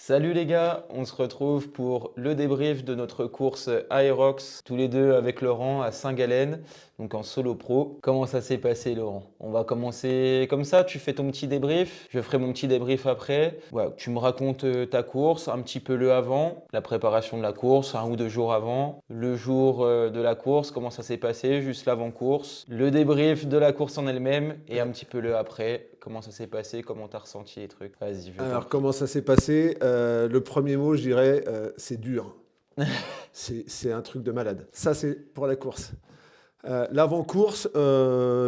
Salut les gars, on se retrouve pour le débrief de notre course Aerox, tous les deux avec Laurent à Saint-Gallen, donc en solo pro. Comment ça s'est passé Laurent? On va commencer comme ça, tu fais ton petit débrief, je ferai mon petit débrief après. Voilà, tu me racontes ta course, un petit peu le avant, la préparation de la course, 1 ou 2 jours avant, le jour de la course, comment ça s'est passé, juste l'avant-course, le débrief de la course en elle-même et un petit peu le après, comment ça s'est passé, comment t'as ressenti les trucs. Vas-y, je t'en Alors, prie. comment ça s'est passé? Le premier mot, je dirais, c'est dur. C'est un truc de malade. Ça, c'est pour la course. L'avant-course,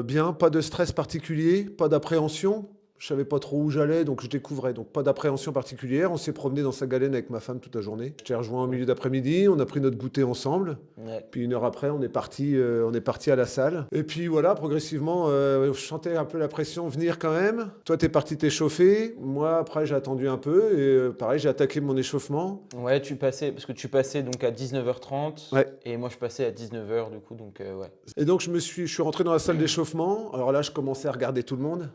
bien, pas de stress particulier, pas d'appréhension. Je savais pas trop où j'allais, donc je découvrais. Donc pas d'appréhension particulière. On s'est promené dans sa galène avec ma femme toute la journée. Je t'ai rejoint au milieu d'après-midi, on a pris notre goûter ensemble. Ouais. Puis 1 heure après, on est parti à la salle. Et puis voilà, progressivement, je sentais un peu la pression venir quand même. Toi, t'es parti t'échauffer. Moi, après, j'ai attendu un peu. Et pareil, j'ai attaqué mon échauffement. Ouais, parce que tu passais donc à 19h30 Ouais. et moi je passais à 19h du coup, donc ouais. Et donc, je suis rentré dans la salle d'échauffement. Alors là, je commençais à regarder tout le monde.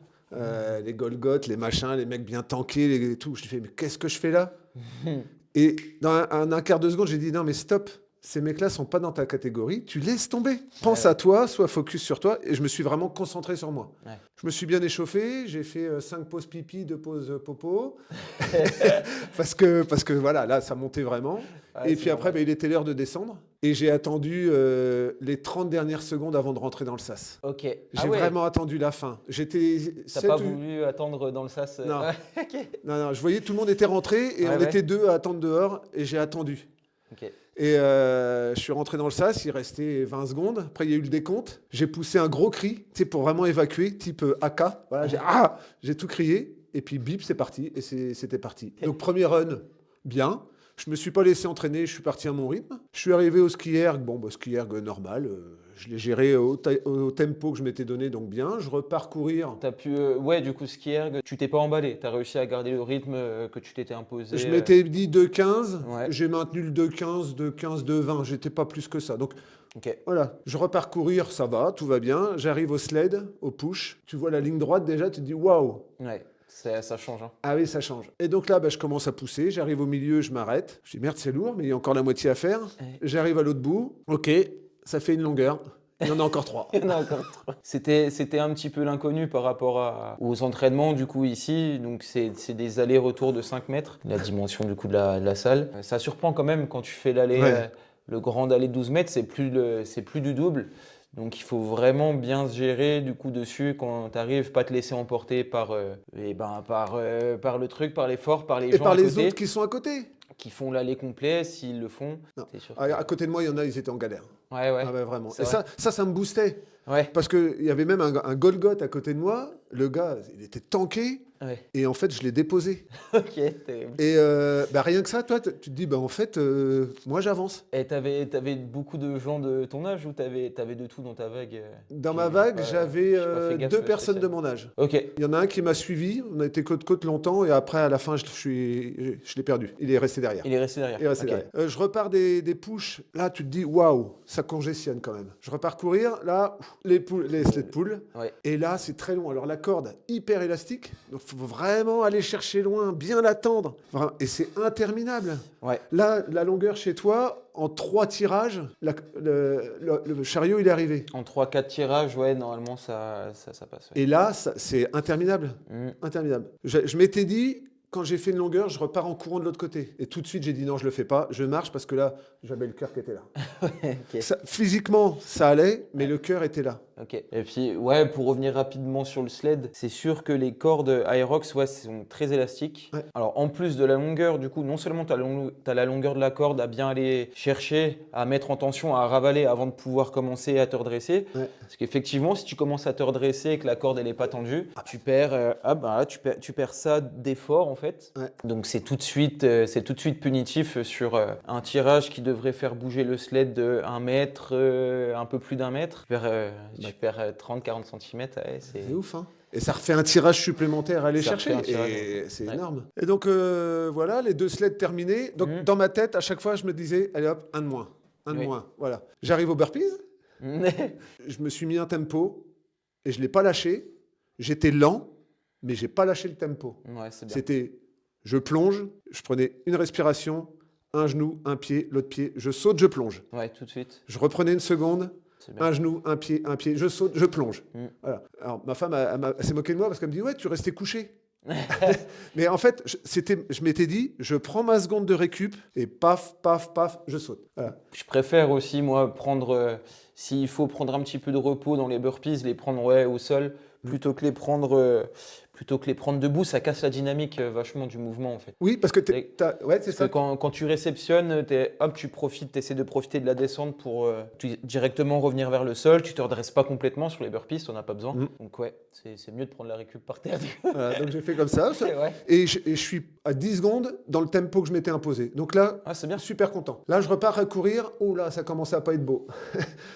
Les Golgoth, les machins, les mecs bien tankés, et tout. Je me fais, mais qu'est-ce que je fais là? Et dans un quart de seconde, j'ai dit, non, mais stop. Ces mecs-là sont pas dans ta catégorie. Tu laisses tomber. Pense Ouais. à toi, sois focus sur toi. Et je me suis vraiment concentré sur moi. Ouais. Je me suis bien échauffé. J'ai fait 5 pauses pipi, 2 pauses popo. Parce que voilà, là, ça montait vraiment. Ouais, Et c'est puis après, normal. il était l'heure de descendre. Et j'ai attendu les 30 dernières secondes avant de rentrer dans le sas. Ok. Ah J'ai ouais, vraiment attendu la fin. J'étais t'as 7 pas ou... voulu attendre dans le sas. Non, Ouais, ok. non, je voyais tout le monde était rentré et Ouais, on ouais. était 2 à attendre dehors et j'ai attendu. Ok. Et je suis rentré dans le sas, il restait 20 secondes. Après, il y a eu le décompte. J'ai poussé un gros cri, tu sais, pour vraiment évacuer, type AK. Voilà, j'ai tout crié. Et puis bip, c'est parti. Et c'était parti. Donc premier run, bien. Je me suis pas laissé entraîner, je suis parti à mon rythme. Je suis arrivé au ski erg, bon, bah, ski erg normal. Je l'ai géré au tempo que je m'étais donné, donc bien. Je repars courir. T'as pu, ouais, du coup, ski erg, tu t'es pas emballé. T'as réussi à garder le rythme que tu t'étais imposé. Je m'étais dit 2,15. Ouais. J'ai maintenu le 2,15, 2,15, 2,20. J'étais pas plus que ça. Donc Ok. voilà, je repars courir, ça va, tout va bien. J'arrive au sled, au push. Tu vois la ligne droite déjà, tu te dis waouh. Ouais. Ça change, hein. Ah oui, ça change. Et donc là, bah, je commence à pousser. J'arrive au milieu, je m'arrête. Je dis merde, c'est lourd, mais il y a encore la moitié à faire. Ouais. J'arrive à l'autre bout. Ok, ça fait une longueur. Il y en a encore 3. Il y en a encore trop. C'était un petit peu l'inconnu par rapport aux entraînements du coup ici. Donc c'est des allers-retours de 5 mètres, la dimension du coup de la salle. Ça surprend quand même quand tu fais l'aller, Ouais. le grand aller de 12 mètres, c'est plus du double. Donc il faut vraiment bien se gérer du coup dessus quand tu arrives, pas te laisser emporter par le truc, par l'effort, par les Et gens par à les côté autres qui sont à côté. qui font l'aller complet. S'ils le font, Non. c'est sûr que... À côté de moi, il y en a, ils étaient en galère. Ouais, ouais, Ah ouais, vraiment. c'est Et vrai. ça me boostait. Ouais, Parce qu'il y avait même un Golgoth à côté de moi. Le gars, il était tanké. ouais. Et en fait, je l'ai déposé. Ok, terrible. Et bah, rien que ça, toi, tu te dis, bah, en fait, moi, j'avance. Et t'avais beaucoup de gens de ton âge ou t'avais de tout dans ta vague? Dans ma vague, j'avais J'ai pas fait gaffe 2 personnes de spécialement. mon âge. Ok, Il y en a un qui m'a suivi, on a été côte-côte longtemps, et après, à la fin, je l'ai perdu. Il est resté derrière. il est resté derrière. Il est resté Ok. derrière. Je repars des pushs, là, tu te dis, waouh, ça congestionne quand même. Je repars courir, là, les sled pulls, Ouais. et là, c'est très long. Alors, la corde, hyper élastique, donc il faut vraiment aller chercher loin, bien l'attendre. Et c'est interminable. Ouais. Là, la longueur chez toi, en 3 tirages, le chariot, il est arrivé. En 3-4 tirages, ouais, normalement ça passe. Ouais. Et là, c'est interminable. Mm. Interminable. Je m'étais dit, quand j'ai fait une longueur, je repars en courant de l'autre côté. Et tout de suite, j'ai dit non, je le fais pas. Je marche parce que là, j'avais le cœur qui était là. Ok. Physiquement, ça allait, mais le cœur était là. Ok. Et puis, ouais, pour revenir rapidement sur le sled, c'est sûr que les cordes Aerox, ouais, sont très élastiques. Ouais. Alors, en plus de la longueur, du coup, non seulement t'as la longueur de la corde à bien aller chercher, à mettre en tension, à ravaler avant de pouvoir commencer à te redresser. Ouais. Parce qu'effectivement, si tu commences à te redresser et que la corde, elle est pas tendue, tu perds, là, tu perds ça d'effort, en fait. Ouais. Donc, c'est tout de suite punitif sur un tirage qui devrait faire bouger le sled de 1 mètre, un peu plus d'1 mètre. Tu perds 30-40 cm, ouais, C'est ouf, hein. Et ça refait un tirage supplémentaire à aller Ça refait chercher. un tirage, Et c'est ouais. énorme. Et donc, voilà, les 2 sleds terminés. Donc, Mhm. dans ma tête, à chaque fois, je me disais, allez hop, un de moins. Un de Oui. moins. Voilà. J'arrive au burpees. Je me suis mis un tempo et je ne l'ai pas lâché. J'étais lent, mais j'ai pas lâché le tempo. Ouais, c'est bien. C'était je plonge, je prenais une respiration, un genou, un pied, l'autre pied, je saute, je plonge. Ouais, tout de suite. Je reprenais une seconde, C'est bien. un genou, un pied, je saute, je plonge. Mm. Voilà. Alors ma femme, elle s'est moquée de moi parce qu'elle me dit, ouais, tu restais couché. Mais en fait, je m'étais dit, je prends ma seconde de récup et paf, paf, paf, je saute. Voilà. Je préfère aussi, moi, prendre, s'il faut prendre un petit peu de repos dans les burpees, les prendre ouais, au sol, plutôt que les prendre debout. Ça casse la dynamique vachement du mouvement, en fait. Oui, parce que ouais, c'est Parce que ça. quand tu réceptionnes, hop, tu essaies de profiter de la descente pour directement revenir vers le sol. Tu te redresses pas complètement sur les burpees, tu n'en as pas besoin. Mm. Donc ouais, c'est mieux de prendre la récup par terre. Voilà, donc j'ai fait comme ça. Ouais. Et je suis à 10 secondes dans le tempo que je m'étais imposé. Donc là, Ah, c'est bien. super content. Là, je repars à courir. Oh là, ça commençait à pas être beau.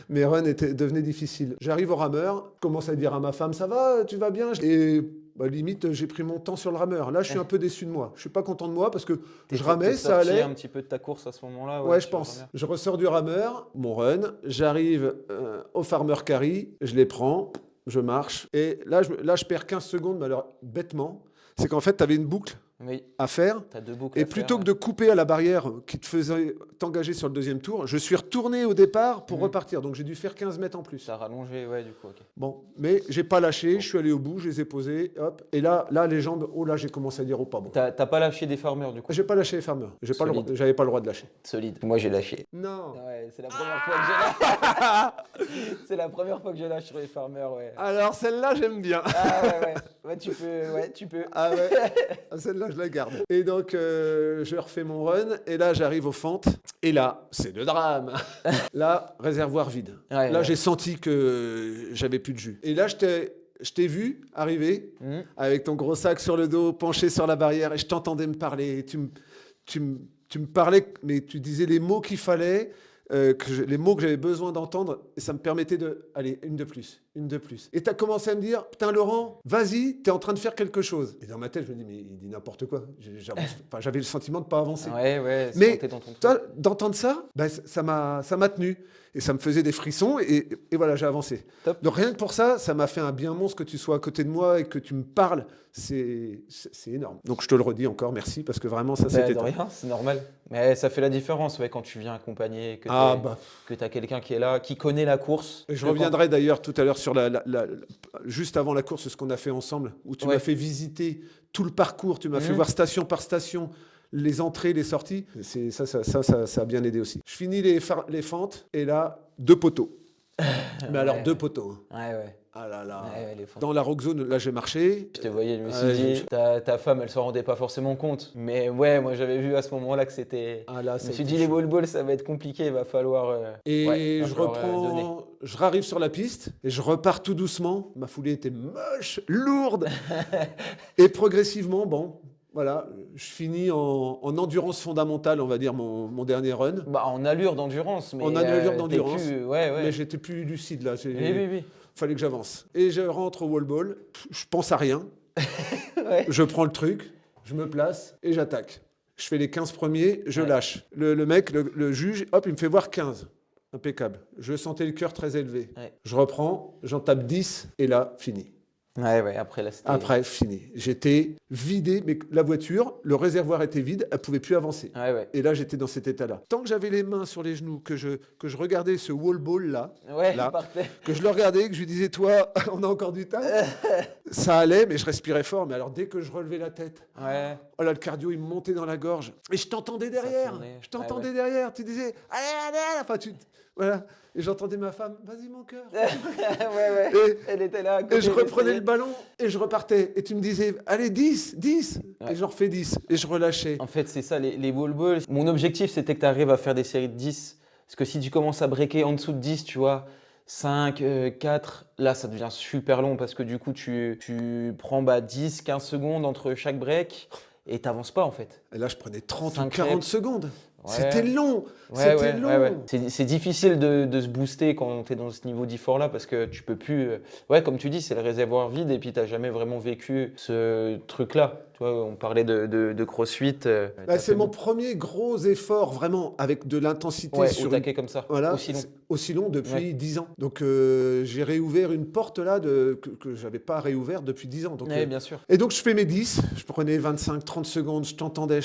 Mes runs devenaient difficiles. J'arrive au rameur, commence à dire à ma femme, ça va, tu vas bien? Et bah, limite, j'ai pris mon temps sur le rameur. Là, je suis un peu déçu de moi. Je suis pas content de moi parce que je ramais, T'es ça sorti allait. un petit peu de ta course à ce moment-là. Ouais, je sur le pense. rameur. Je ressors du rameur, mon run, j'arrive au farmer carry, je les prends, je marche. Et là, je perds 15 secondes, mais alors bêtement, c'est qu'en fait, tu avais une boucle Oui, à faire. t'as deux boucles Et à plutôt faire, que de couper à la barrière qui te faisait t'engager sur le deuxième tour, je suis retourné au départ pour Mhm. repartir. Donc j'ai dû faire 15 mètres en plus. ça a rallongé, ouais, du coup, ok. Bon, mais j'ai pas lâché, je suis allé au bout, je les ai posés, hop. Et là, les jambes, oh là, j'ai commencé à dire, oh pas bon. T'as pas lâché des farmers, du coup. J'ai pas lâché les farmers. Solide. J'avais pas le droit de lâcher. Solide. Moi, j'ai lâché. Non. Ouais, c'est la première fois que je lâche. C'est la première fois que je lâche sur les farmers, ouais. Alors celle-là, j'aime bien. Ah ouais, ouais. Ouais, tu peux. Ah ouais, ah, celle-là, je la garde. Et donc, je refais mon run, et là, j'arrive aux fentes, et là, c'est le drame. Là, réservoir vide. Ouais, Là, ouais. j'ai senti que j'avais plus de jus. Et là, je t'ai vu arriver, Mhm. avec ton gros sac sur le dos, penché sur la barrière, et je t'entendais me parler. Tu me parlais, mais tu disais les mots qu'il fallait, les mots que j'avais besoin d'entendre, et ça me permettait allez, une de plus, une de plus. Et tu as commencé à me dire, putain Laurent, vas-y, tu es en train de faire quelque chose. Et dans ma tête, je me dis, mais il dit n'importe quoi. Enfin, j'avais le sentiment de ne pas avancer. Ouais, Mais t'es dans ton truc. toi, d'entendre ça, bah, ça m'a tenu. Et ça me faisait des frissons, et voilà, j'ai avancé. Top. Donc rien que pour ça, ça m'a fait un bien monstre que tu sois à côté de moi et que tu me parles. C'est énorme. Donc je te le redis encore, merci, parce que vraiment, ça, Bah, c'était de top. rien, c'est normal. Mais ça fait la différence ouais, quand tu viens accompagner, Ah bah, que tu as quelqu'un qui est là, qui connaît la course. et je Que reviendrai d'ailleurs tout à l'heure sur juste avant la course, ce qu'on a fait ensemble, où tu Ouais. m'as fait visiter tout le parcours, tu m'as fait Mhm. voir station par station, les entrées, les sorties. Ça a bien aidé aussi. Je finis les fentes, et là, 2 poteaux. Mais alors, Ouais. 2 poteaux. Hein. Ouais. Ah là là. Ouais, les fentes. Dans la rock zone, là, j'ai marché. Je te voyais, je me suis Ouais, dit, ta femme, elle s'en rendait pas forcément compte. Mais ouais, moi j'avais vu à ce moment-là que c'était. Ah là, Je ça me a suis été dit, les chaud. ball ça va être compliqué, il va falloir. Et ouais, va je falloir, donner. reprends, je rarrive sur la piste et je repars tout doucement. Ma foulée était moche, lourde. Et progressivement, bon, voilà, je finis en endurance fondamentale, on va dire, mon dernier run. Bah, en allure d'endurance, mais. En allure t'es d'endurance. plus- Ouais. Mais j'étais plus lucide là. Oui. Fallait que j'avance. Et je rentre au wall ball. Je pense à rien. Ouais. Je prends le truc, je me place et j'attaque. Je fais les 15 premiers, je Ouais. lâche. Le mec, le juge, hop, il me fait voir 15. Impeccable. Je sentais le cœur très élevé. Ouais. Je reprends, j'en tape 10 et là, fini. Ouais, après là, c'était. Après, fini. J'étais vidé, mais la voiture, le réservoir était vide, elle pouvait plus avancer. Ouais. Et là, j'étais dans cet état-là. Tant que j'avais les mains sur les genoux, que je regardais ce wall ball là, Ouais, là, parfait. que je le regardais, que je lui disais, toi, on a encore du temps. Ça allait, mais je respirais fort. Mais alors, dès que je relevais la tête, Ouais. oh là, le cardio, il me montait dans la gorge. Et je t'entendais derrière. tournait. Je t'entendais Ouais. derrière. Tu disais, allez. Enfin, voilà. Et j'entendais ma femme, vas-y, mon cœur. ouais. Et- Elle était là. à Et côté, je elle reprenais essayait. le ballon et je repartais. Et tu me disais, allez, 10. Ouais. Et j'en refais 10. Et je relâchais. En fait, c'est ça, les ball balls. Mon objectif, c'était que tu arrives à faire des séries de 10. Parce que si tu commences à breaker en dessous de 10, tu vois, 5, 4, là, ça devient super long parce que du coup, tu prends 10, 15 secondes entre chaque break et t'avances pas en fait. Et là, je prenais 30 ou 5 40 reps. secondes. Ouais. C'était long. Ouais, C'était ouais, long. ouais, ouais. C'est difficile de se booster quand tu es dans ce niveau d'effort-là parce que tu peux plus. Ouais, comme tu dis, c'est le réservoir vide et puis tu n'as jamais vraiment vécu ce truc-là. Tu vois, on parlait de CrossFit. Bah, T'as c'est fait mon premier gros effort, vraiment, avec de l'intensité ouais, au sur une... taquet comme ça, Voilà, aussi long. c'est aussi long depuis Ouais. 10 ans. Donc, j'ai réouvert une porte là que je n'avais pas réouverte depuis 10 ans. Donc, Ouais, bien sûr. et donc, je fais mes 10, je prenais 25, 30 secondes, je t'entendais.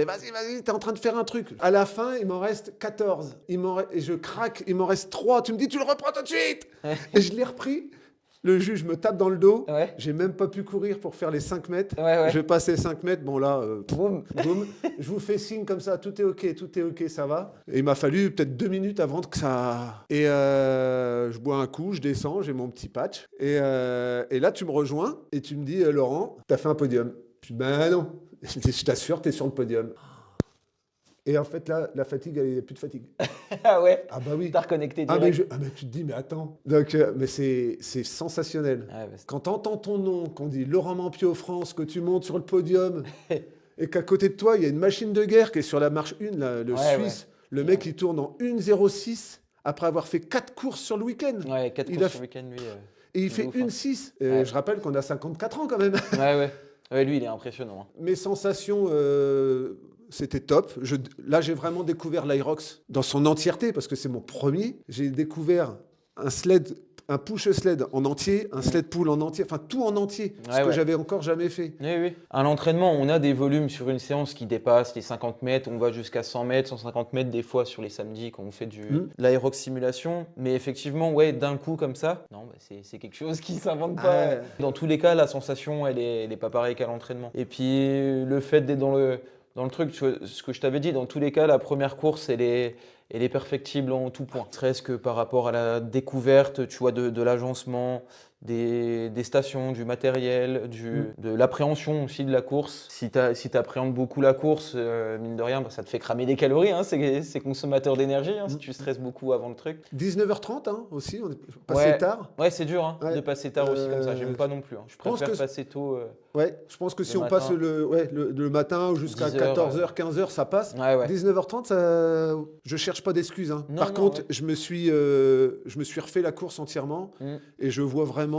Vas-y, t'es en train de faire un truc. À la fin, il m'en reste 14. Et je craque, il m'en reste 3. Tu me dis, tu le reprends tout de suite. Ouais. Et je l'ai repris. Le juge me tape dans le dos. Ouais. J'ai même pas pu courir pour faire les 5 mètres. Ouais, ouais. Je passe les 5 mètres. Bon, là, Boum. boum. Je vous fais signe comme ça. Tout est OK, ça va. Et il m'a fallu peut-être 2 minutes avant que ça. Et je bois un coup, je descends, j'ai mon petit patch. Et là, tu me rejoins et tu me dis, Laurent, t'as fait un podium. Je dis, ben non. Je t'assure, t'es sur le podium. Et en fait, là, la fatigue, il n'y a plus de fatigue. Ah ouais. Ah bah oui. T'as reconnecté Ah mais, direct. mais tu te dis, mais attends. Donc, mais c'est sensationnel. Ouais, bah, Quand tu entends ton nom, qu'on dit Laurent Mampiot France, que tu montes sur le podium et qu'à côté de toi, il y a une machine de guerre qui est sur la marche 1, là, le Ouais, Suisse, le mec, il tourne en 1,06 après avoir fait 4 courses sur le week-end. ouais, 4 Il courses a sur le week-end, lui. Et il de fait ouf, hein. 1,6. Ouais. Je rappelle qu'on a 54 ans quand même. Ouais, ouais. Ouais, lui, il est impressionnant, hein. Mes sensations, c'était top. Là, j'ai vraiment découvert l'Aerox dans son entièreté parce que c'est mon premier. J'ai découvert un push sled en entier, un sled pull en entier, enfin tout en entier, ce Ouais, que ouais. j'avais encore jamais fait. Oui, oui. À l'entraînement, on a des volumes sur une séance qui dépassent les 50 mètres. On va jusqu'à 100 mètres, 150 mètres des fois sur les samedis quand on fait de l'aérox simulation. Mais effectivement, ouais, d'un coup comme ça, non, bah, c'est quelque chose qui s'invente pas. Ouais. Dans tous les cas, la sensation, elle est pas pareille qu'à l'entraînement. Et puis, le fait d'être dans le truc, tu vois, ce que je t'avais dit, dans tous les cas, la première course, elle est perfectible en tout point. Ne serait-ce que par rapport à la découverte, tu vois, de l'agencement, des stations, du matériel, de l'appréhension aussi de la course. Si tu appréhendes beaucoup la course, mine de rien, bah, ça te fait cramer des calories, hein, c'est consommateur d'énergie, hein, si tu stresses beaucoup avant le truc. 19h30 hein, aussi, on est passé Ouais, tard. ouais, c'est dur hein, Ouais. de passer tard aussi comme ça, j'aime pas non plus, hein. Je pense préfère que- passer tôt. Ouais, je pense que si Le on passe matin. le matin ou jusqu'à 10 heures, 14h, 15h, ça passe. Ouais, ouais. 19h30, je cherche pas d'excuses, hein. Non, Par non, contre, ouais. je me suis refait la course entièrement Mm. et je vois vraiment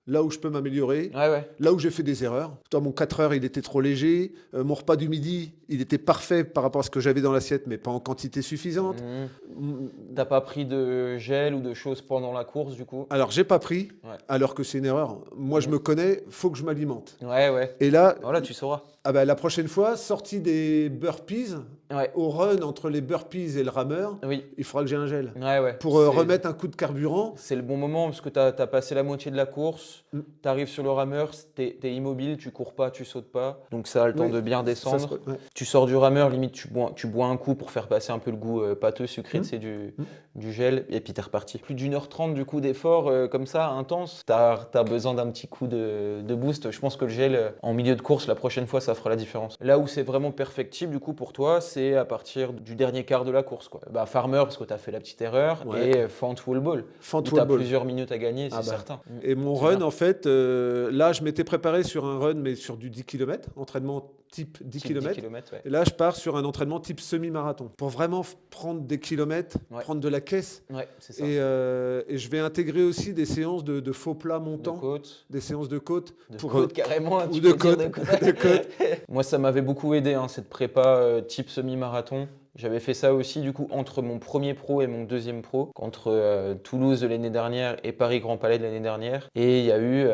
là où je peux m'améliorer. Ouais, ouais. Là où j'ai fait des erreurs. Toi, mon 4 heures, il était trop léger. Mon repas du midi, il était parfait par rapport à ce que j'avais dans l'assiette, mais pas en quantité suffisante. Mm. T'as pas pris de gel ou de choses pendant la course du coup? Alors, j'ai pas pris, Ouais. alors que c'est une erreur. Moi, je me connais, faut que je m'alimente. Ouais, ouais. Et là, Voilà, tu sauras. la prochaine fois, sortie des burpees, Ouais. au run entre les burpees et le rameur, Oui. il faudra que j'ai un gel. Ouais, ouais. Pour remettre un coup de carburant. C'est le bon moment parce que tu as passé la moitié de la course, Mm. tu arrives sur le rameur, tu es immobile, tu cours pas, tu sautes pas. Donc ça a le temps Oui, de bien ça descendre. ouais. Tu sors du rameur, limite tu bois un coup pour faire passer un peu le goût pâteux, sucré, Mm. c'est du gel, et puis tu es reparti. Plus d'1h30 du coup d'effort comme ça, intense, tu as besoin d'un petit coup de boost. Je pense que le gel en milieu de course, la prochaine fois, ça fera la différence. Là où c'est vraiment perfectible du coup pour toi, c'est à partir du dernier quart de la course, quoi. Bah, Farmer parce que tu as fait la petite erreur, Ouais. et Fant Wall Ball. Fant Où tu wall as ball. plusieurs minutes à gagner, c'est Ah bah. certain. Et mon C'est run, bien. en fait, là, je m'étais préparé sur un run, mais sur du 10 km, entraînement type 10 Type km. 10 km, ouais. Et là, je pars sur un entraînement type semi-marathon pour vraiment prendre des kilomètres, Ouais. prendre de la caisse. Ouais, c'est ça. Et je vais intégrer aussi des séances de faux plats De montants, côte, des séances de côte. de pour, côte carrément, ou tu de peux dire côte, de côte. de côte. Moi, ça m'avait beaucoup aidé, hein, cette prépa type semi-marathon. J'avais fait ça aussi, du coup, entre mon premier pro et mon deuxième pro, entre Toulouse de l'année dernière et Paris Grand Palais de l'année dernière. Et il y a eu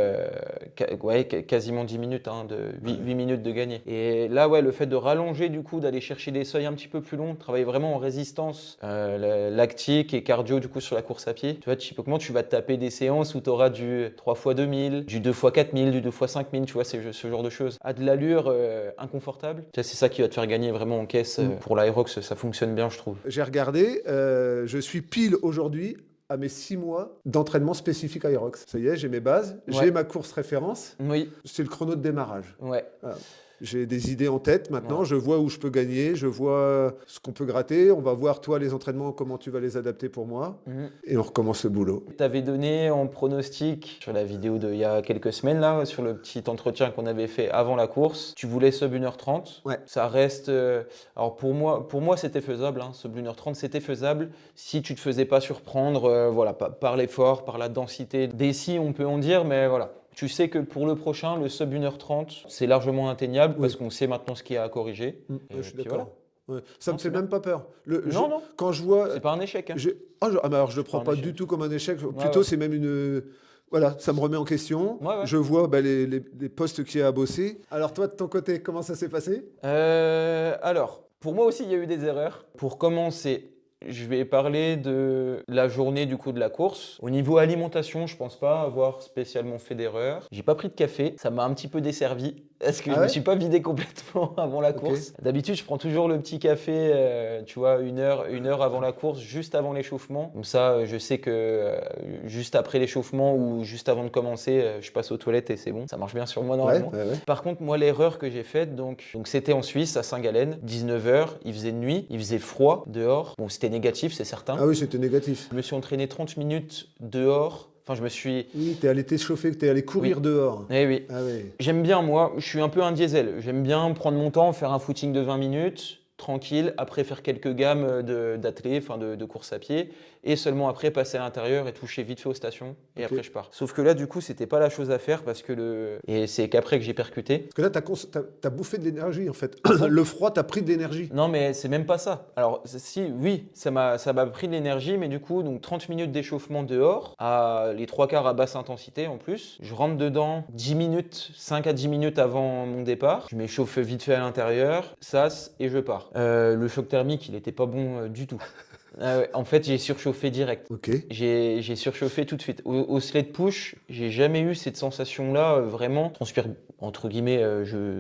quasiment 10 minutes, hein, 8 minutes de gagné. Et là, ouais, le fait de rallonger, du coup, d'aller chercher des seuils un petit peu plus longs, travailler vraiment en résistance lactique et cardio, du coup, sur la course à pied. Tu vois, typiquement, tu vas te taper des séances où tu auras du 3x2000, du 2x4000, du 2x5000, tu vois, c'est ce genre de choses. À de l'allure inconfortable. Tu vois, c'est ça qui va te faire gagner vraiment en caisse pour l'Aerox. Ça fonctionne bien, je trouve. J'ai regardé, je suis pile aujourd'hui à mes 6 mois d'entraînement spécifique Aerox. Ça y est, j'ai mes bases, Ouais. j'ai ma course référence, Oui, c'est le chrono de démarrage. ouais. Voilà. J'ai des idées en tête maintenant, Ouais. je vois où je peux gagner, je vois ce qu'on peut gratter. On va voir, toi, les entraînements, comment tu vas les adapter pour moi. Mhm. Et on recommence le boulot. Tu avais donné en pronostic sur la vidéo d'il y a quelques semaines, là, sur le petit entretien qu'on avait fait avant la course. Tu voulais sub 1h30. Ouais. Ça reste. Alors pour moi c'était faisable. Hein, sub 1h30, c'était faisable si tu te faisais pas surprendre voilà, par l'effort, par la densité. Des si, on peut en dire, mais voilà. Tu sais que pour le prochain, le sub 1h30, c'est largement atteignable Oui. parce qu'on sait maintenant ce qu'il y a à corriger. Ouais, Et je suis puis d'accord. Ouais. Ça Non, me c'est fait bien. même pas peur. Non, non, Quand je vois. c'est pas un échec. Hein. Mais alors, je le C'est pas prends un pas échec. du tout comme un échec. Ouais, Plutôt, ouais. c'est même une. Voilà, ça me remet en question. Ouais, ouais. Je vois les postes qu'il y a à bosser. Alors, toi, de ton côté, comment ça s'est passé? Alors, pour moi aussi, il y a eu des erreurs. Pour commencer, je vais parler de la journée du coup de la course. Au niveau alimentation, je pense pas avoir spécialement fait d'erreur. J'ai pas pris de café, ça m'a un petit peu desservi parce que Ah je me ouais? suis pas vidé complètement avant la Ok. course. D'habitude, je prends toujours le petit café, tu vois, une heure avant la course, juste avant l'échauffement. Comme ça, je sais que juste après l'échauffement ou juste avant de commencer, je passe aux toilettes et c'est bon. Ça marche bien sur moi Ouais, normalement. ouais, ouais. Par contre, moi, l'erreur que j'ai faite, donc c'était en Suisse, à Saint-Gallen, 19h, il faisait nuit, il faisait froid dehors. Bon, c'était négatif, c'est certain. Ah oui, c'était négatif. Je me suis entraîné 30 minutes dehors. Enfin, je me suis. Oui, t'es allé t'échauffer, t'es allé courir Oui. dehors. Eh oui. Ah oui. J'aime bien, moi, je suis un peu un diesel. J'aime bien prendre mon temps, faire un footing de 20 minutes, tranquille, après faire quelques gammes d'athlée, enfin de course à pied, et seulement après passer à l'intérieur et toucher vite fait aux stations, et Ok. après je pars. Sauf que là, du coup, c'était pas la chose à faire parce que Et c'est qu'après que j'ai percuté. Parce que là, t'as bouffé de l'énergie, en fait. Le froid t'a pris de l'énergie. Non, mais c'est même pas ça. Alors, si, oui, ça m'a pris de l'énergie, mais du coup, donc 30 minutes d'échauffement dehors, à les trois quarts à basse intensité en plus. Je rentre dedans 10 minutes, 5 à 10 minutes avant mon départ. Je m'échauffe vite fait à l'intérieur, sas, et je pars. Le choc thermique, il était pas bon du tout. Ouais, en fait, j'ai surchauffé direct. Ok. J'ai surchauffé tout de suite. Au sled push, j'ai jamais eu cette sensation-là, vraiment. Je transpire, entre guillemets,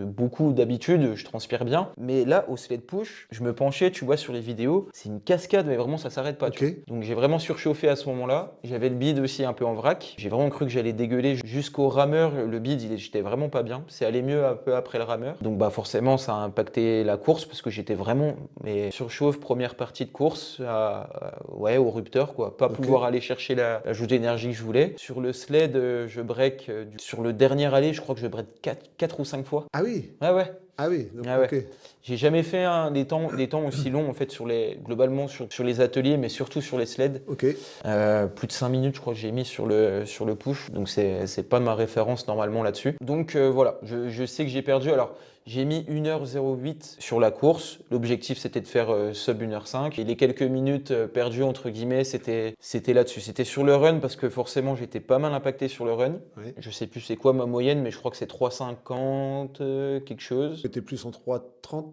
beaucoup d'habitude, je transpire bien. Mais là, au sled push, je me penchais, tu vois, sur les vidéos, c'est une cascade, mais vraiment, ça s'arrête pas. Tu Ok. vois. Donc j'ai vraiment surchauffé à ce moment-là. J'avais le bide aussi un peu en vrac. J'ai vraiment cru que j'allais dégueuler jusqu'au rameur. Le bide, j'étais vraiment pas bien. C'est allé mieux un peu après le rameur. Donc bah forcément, ça a impacté la course parce que j'étais vraiment surchauffe première partie de course ouais, au rupteur, quoi. Pas Ok. pouvoir aller chercher la jauge d'énergie que je voulais. Sur le sled, je break. Sur le dernier aller, je crois que je break 4 ou 5 fois. Ah oui. Ouais, ouais. Ah oui. Donc, Ah ouais. ok. J'ai jamais fait des temps aussi longs en fait globalement sur les ateliers, mais surtout sur les sleds. Ok. Plus de 5 minutes, je crois que j'ai mis sur le push, donc c'est pas ma référence normalement là-dessus. Donc voilà, je sais que j'ai perdu. Alors j'ai mis 1h08 sur la course. L'objectif c'était de faire sub 1h05. Et les quelques minutes perdues entre guillemets, c'était là-dessus. C'était sur le run parce que forcément j'étais pas mal impacté sur le run. Ouais. Je sais plus c'est quoi ma moyenne, mais je crois que c'est 3,50 quelque chose. T'étais plus en 3,30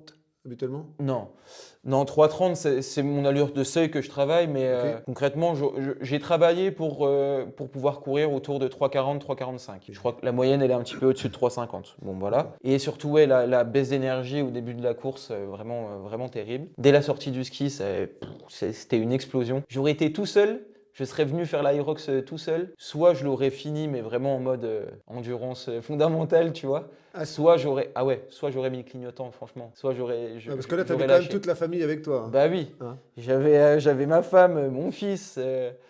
habituellement? Non, non, 3,30, c'est mon allure de seuil que je travaille, mais Ok. concrètement, j'ai travaillé pour pouvoir courir autour de 3,40, 3,45. Je crois que la moyenne, elle est un petit peu au-dessus de 3,50. Bon, voilà. D'accord. Et surtout, ouais, la baisse d'énergie au début de la course, vraiment terrible. Dès la sortie du ski, c'était une explosion. J'aurais été tout seul. Je serais venu faire l'Aerox tout seul. Soit je l'aurais fini, mais vraiment en mode endurance fondamentale, tu vois. Ah, Soit j'aurais mis le clignotant, franchement. Soit parce que là, t'avais j'aurais quand même lâché. toute la famille avec toi. Hein. Bah oui, Hein. j'avais ma femme, mon fils,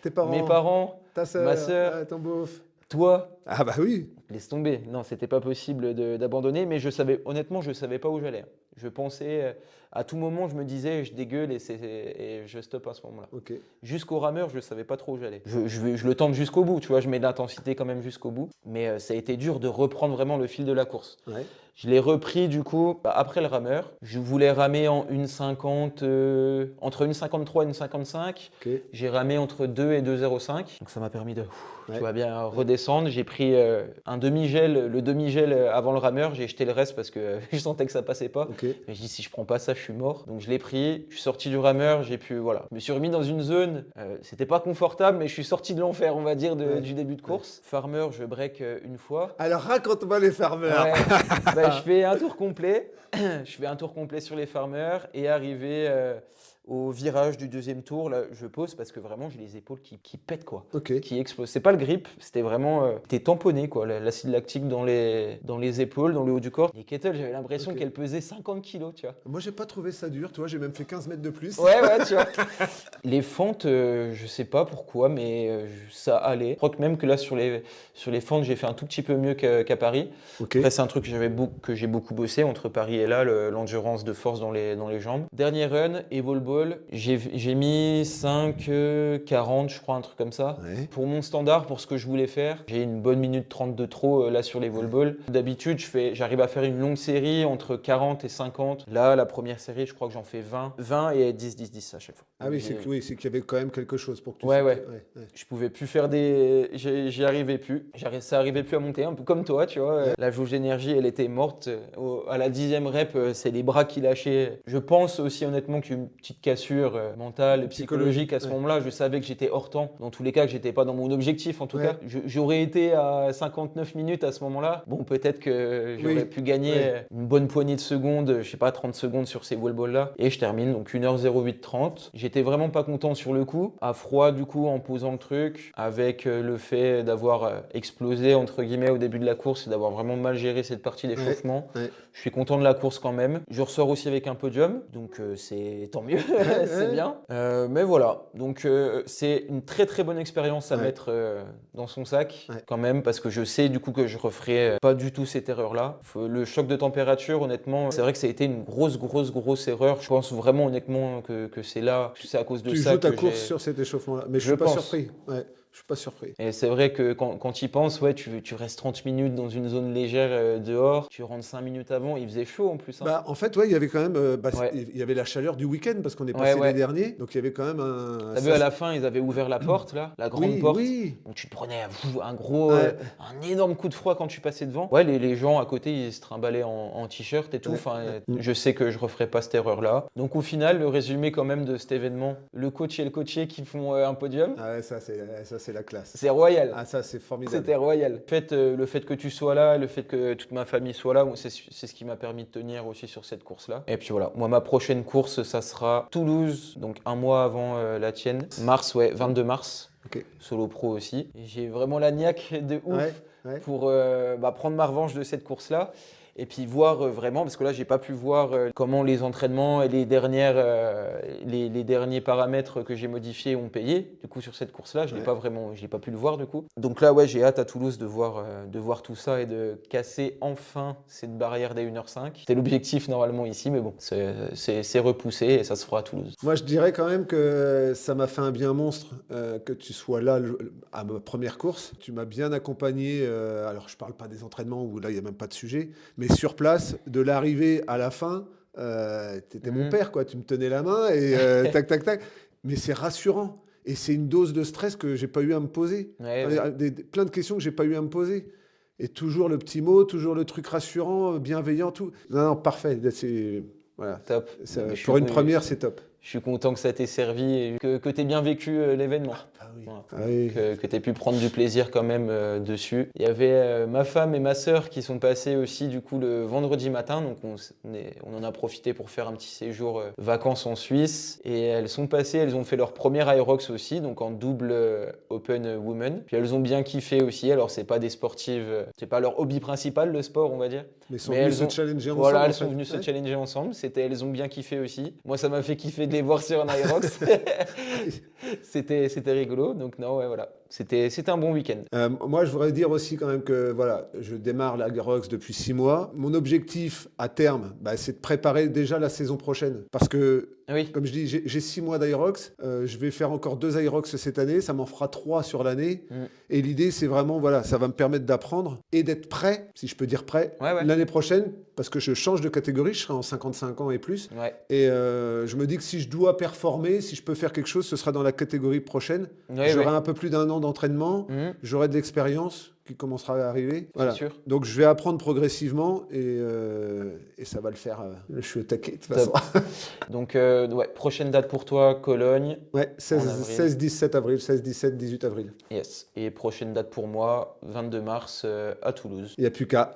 Tes parents, mes parents, ta ma sœur, sœur, ton beauf. toi. Ah bah oui. Laisse tomber. Non, c'était pas possible d'abandonner, mais honnêtement, je savais pas où j'allais. Je pensais, à tout moment, je me disais, je dégueule et je stoppe à ce moment-là. Ok. Jusqu'au rameur, je savais pas trop où j'allais. Je le tente jusqu'au bout, tu vois, je mets de l'intensité quand même jusqu'au bout. Mais ça a été dur de reprendre vraiment le fil de la course. Ouais. Je l'ai repris du coup après le rameur. Je voulais ramer en 1,50, entre 1,53 et 1,55. Ok. J'ai ramé entre 2 et 2,05. Donc ça m'a permis de Ouais. tu vois, bien redescendre. J'ai pris un demi-gel, le demi-gel avant le rameur. J'ai jeté le reste parce que je sentais que ça passait pas. Ok. Mais je dis si je prends pas ça, je suis mort. Donc je l'ai pris, je suis sorti du rameur, voilà. Je me suis remis dans une zone, c'était pas confortable, mais je suis sorti de l'enfer, on va dire, Ouais. du début de course. Farmer, je break une fois. Alors raconte-moi les farmers. Ouais. Bah, je fais un tour complet. Je fais un tour complet sur les farmers et arrivé au virage du deuxième tour, là, je pose parce que vraiment, j'ai les épaules qui pètent, quoi. Ok. Qui explosent. C'est pas le grip, c'était vraiment. T'es tamponné, quoi. L'acide lactique dans les épaules, dans le haut du corps. Les kettlebells, j'avais l'impression Ok. qu'elles pesaient 50 kilos, tu vois. Moi, j'ai pas trouvé ça dur, tu vois, j'ai même fait 15 mètres de plus. Ouais, tu vois. Les fentes, je sais pas pourquoi, mais ça allait. Je crois que même que là, sur les fentes, j'ai fait un tout petit peu mieux qu'à Paris. Ok. Après, c'est un truc que j'ai beaucoup bossé entre Paris et là, l'endurance de force dans les jambes. Dernier run et ball, j'ai mis 5, 40, je crois, un truc comme ça. Ouais. Pour mon standard, pour ce que je voulais faire, j'ai une bonne minute 30 de trop là sur les ball. D'habitude, j'arrive à faire une longue série entre 40 et 50. Là, la première série, je crois que j'en fais 20 et 10 à chaque fois. Ah oui, c'est c'est qu'il y avait quand même quelque chose pour que tu Ouais, sautes. ouais. Je pouvais plus faire j'y arrivais plus. Ça arrivait plus à monter, un peu comme toi, tu vois. Ouais. La jauge d'énergie, elle était morte. À la 10e rep, c'est les bras qui lâchaient. Je pense aussi honnêtement qu'une petite cassure mentale et psychologique à ce Ouais. moment-là, je savais que j'étais hors temps. Dans tous les cas, que j'étais pas dans mon objectif. En tout Ouais. cas, j'aurais été à 59 minutes à ce moment-là. Bon, peut-être que j'aurais pu gagner une bonne poignée de secondes, je sais pas, 30 secondes sur ces wall balls là. Et je termine donc 1h08:30. J'étais vraiment pas content sur le coup. À froid, du coup, en posant le truc, avec le fait d'avoir explosé, entre guillemets, au début de la course et d'avoir vraiment mal géré cette partie d'échauffement. Ouais. Je suis content de la course quand même. Je ressors aussi avec un podium, donc c'est tant mieux, c'est bien. Mais voilà, donc c'est une très très bonne expérience à mettre dans son sac quand même, parce que je sais du coup que je referai pas du tout cette erreur-là. Le choc de température, honnêtement, c'est vrai que ça a été une grosse erreur. Je pense vraiment honnêtement que c'est là, c'est à cause de Tu ça joues ta que course sur cet échauffement-là, mais je suis pas pense. surpris. Ouais, je suis pas surpris. Et c'est vrai que quand tu y penses, ouais, tu restes 30 minutes dans une zone légère dehors, tu rentres 5 minutes avant, il faisait chaud en plus. Hein. Bah, en fait, ouais, il y avait quand même, Ouais. il y avait la chaleur du week-end parce qu'on est Ouais, passé ouais. les derniers, donc il y avait quand même un. T'as vu à la fin, ils avaient ouvert la porte là, la grande Oui, porte. oui. Donc tu te prenais un gros, Ouais. un énorme coup de froid quand tu passais devant. Ouais, les gens à côté, ils se trimballaient en t-shirt et tout. Ouais. Enfin, je sais que je referai pas cette erreur-là. Donc au final, le résumé quand même de cet événement, le coach et le coaché qui font un podium, Ah ouais, ça c'est la classe. c'est royal. Ah ça c'est formidable. C'était royal. Le fait que tu sois là, le fait que toute ma famille soit là, c'est ce qui m'a permis de tenir aussi sur cette course-là. Et puis voilà, moi ma prochaine course, ça sera Toulouse, donc un mois avant la tienne. Mars, 22 mars. Ok. Solo pro aussi. Et j'ai vraiment la niaque de ouf Ouais. pour prendre ma revanche de cette course-là. Et puis voir vraiment, parce que là, j'ai pas pu voir comment les entraînements et les derniers paramètres que j'ai modifiés ont payé. Du coup, sur cette course-là, je l'ai pas pu le voir du coup. Donc là, ouais, j'ai hâte à Toulouse de voir tout ça et de casser enfin cette barrière des 1h05. C'était l'objectif normalement ici, mais bon, c'est repoussé et ça se fera à Toulouse. Moi, je dirais quand même que ça m'a fait un bien monstre que tu sois là à ma première course. Tu m'as bien accompagné. Alors, je parle pas des entraînements où là, il n'y a même pas de sujet. Mais sur place, de l'arrivée à la fin, tu étais mon père, quoi. Tu me tenais la main et tac, tac, tac. Mais c'est rassurant. Et c'est une dose de stress que j'ai pas eu à me poser. Plein de questions que j'ai pas eu à me poser. Et toujours le petit mot, toujours le truc rassurant, bienveillant, tout. Non, parfait. Voilà. Top. Pour une première, c'est top. Je suis content que ça t'ait servi et que tu aies bien vécu l'événement. Voilà. Que tu aies pu prendre du plaisir quand même dessus. Il y avait ma femme et ma sœur qui sont passées aussi du coup le vendredi matin. Donc on en a profité pour faire un petit séjour vacances en Suisse. Et elles sont passées, elles ont fait leur première Aerox aussi, donc en double Open Women. Puis elles ont bien kiffé aussi. Alors c'est pas des sportives, c'est pas leur hobby principal le sport on va dire. Mais elles sont venues se challenger ensemble. Voilà, elles sont venues se challenger ensemble. Elles ont bien kiffé aussi. Moi ça m'a fait kiffer de les voir sur un Aerox. C'était rigolo. Donc non, ouais, voilà. C'était un bon week-end. Moi, je voudrais dire aussi quand même que voilà, je démarre la Aerox depuis 6 mois. Mon objectif à terme, c'est de préparer déjà la saison prochaine. Parce que, comme je dis, j'ai 6 mois d'Aerox. Je vais faire encore 2 Aerox cette année. Ça m'en fera 3 sur l'année. Et l'idée, c'est vraiment, voilà, ça va me permettre d'apprendre et d'être prêt, si je peux dire prêt, l'année prochaine. Parce que je change de catégorie, je serai en 55 ans et plus. Et je me dis que si je dois performer, si je peux faire quelque chose, ce sera dans la catégorie prochaine. J'aurai un peu plus d'1 an d'entraînement, j'aurai de l'expérience qui commencera à arriver. Voilà. Sûr. Donc je vais apprendre progressivement et ça va le faire. Je suis au taquet de toute façon. Donc prochaine date pour toi, Cologne. Ouais, 16-17 avril, 16-17-18 avril. Yes. Et prochaine date pour moi, 22 mars à Toulouse. Il n'y a plus qu'à.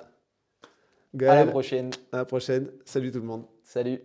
À la prochaine. À la prochaine. Salut tout le monde. Salut.